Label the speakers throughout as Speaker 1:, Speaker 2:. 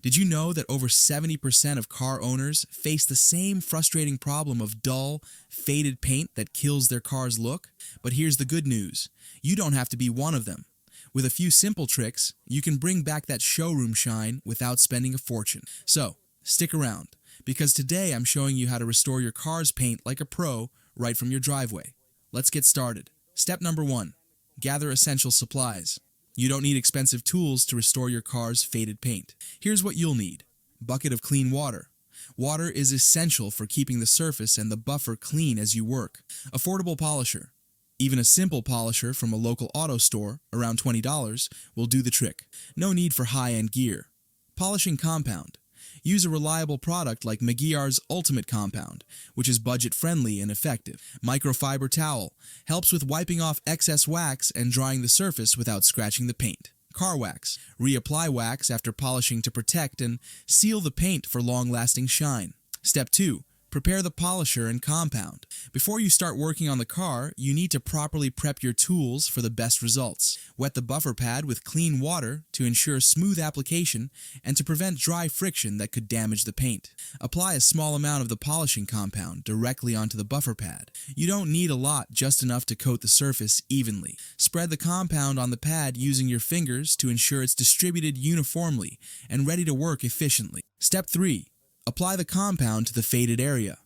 Speaker 1: Did you know that over 70% of car owners face the same frustrating problem of dull, faded paint that kills their car's look? But here's the good news. You don't have to be one of them. With a few simple tricks, you can bring back that showroom shine without spending a fortune. So, stick around, because today I'm showing you how to restore your car's paint like a pro right from your driveway. Let's get started. Step number 1. Gather essential supplies. You don't need expensive tools to restore your car's faded paint. Here's what you'll need. Bucket of clean water. Water is essential for keeping the surface and the buffer clean as you work. Affordable polisher. Even a simple polisher from a local auto store, around $20, will do the trick. No need for high-end gear. Polishing compound. Use a reliable product like Magyar's Ultimate Compound, which is budget-friendly and effective. Microfiber towel helps with wiping off excess wax and drying the surface without scratching the paint. Car wax. Reapply wax after polishing to protect and seal the paint for long-lasting shine. Step 2. Prepare the polisher and compound. Before you start working on the car, you need to properly prep your tools for the best results. Wet the buffer pad with clean water to ensure smooth application and to prevent dry friction that could damage the paint. Apply a small amount of the polishing compound directly onto the buffer pad. You don't need a lot, just enough to coat the surface evenly. Spread the compound on the pad using your fingers to ensure it's distributed uniformly and ready to work efficiently. Step 3. Apply the compound to the faded area.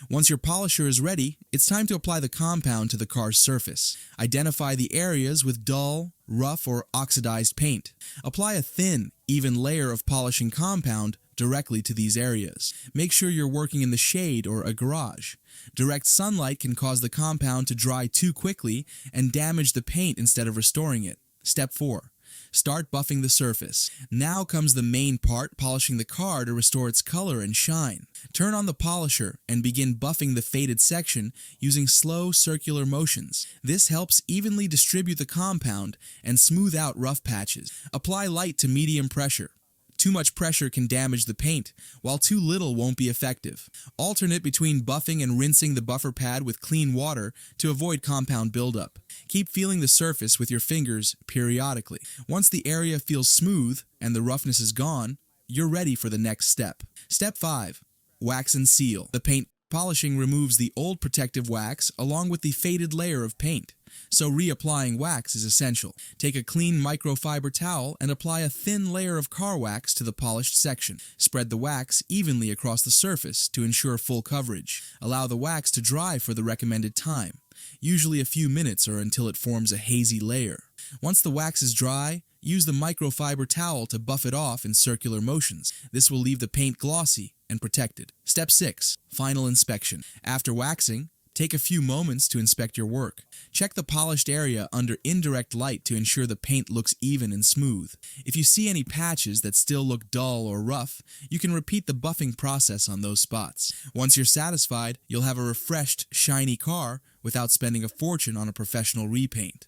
Speaker 1: Once your polisher is ready, it's time to apply the compound to the car's surface. Identify the areas with dull, rough, or oxidized paint. Apply a thin, even layer of polishing compound directly to these areas. Make sure you're working in the shade or a garage. Direct sunlight can cause the compound to dry too quickly and damage the paint instead of restoring it. Step 4. Start buffing the surface. Now comes the main part, polishing the car to restore its color and shine. Turn on the polisher and begin buffing the faded section using slow circular motions. This helps evenly distribute the compound and smooth out rough patches. Apply light to medium pressure. Too much pressure can damage the paint, while too little won't be effective. Alternate between buffing and rinsing the buffer pad with clean water to avoid compound buildup. Keep feeling the surface with your fingers periodically. Once the area feels smooth and the roughness is gone, you're ready for the next step. Step 5. Wax and seal. The paint polishing removes the old protective wax along with the faded layer of paint, so reapplying wax is essential. Take a clean microfiber towel and apply a thin layer of car wax to the polished section. Spread the wax evenly across the surface to ensure full coverage. Allow the wax to dry for the recommended time, usually a few minutes or until it forms a hazy layer. Once the wax is dry, use the microfiber towel to buff it off in circular motions. This will leave the paint glossy and protected. Step 6. Final inspection. After waxing, take a few moments to inspect your work. Check the polished area under indirect light to ensure the paint looks even and smooth. If you see any patches that still look dull or rough, you can repeat the buffing process on those spots. Once you're satisfied, you'll have a refreshed, shiny car without spending a fortune on a professional repaint.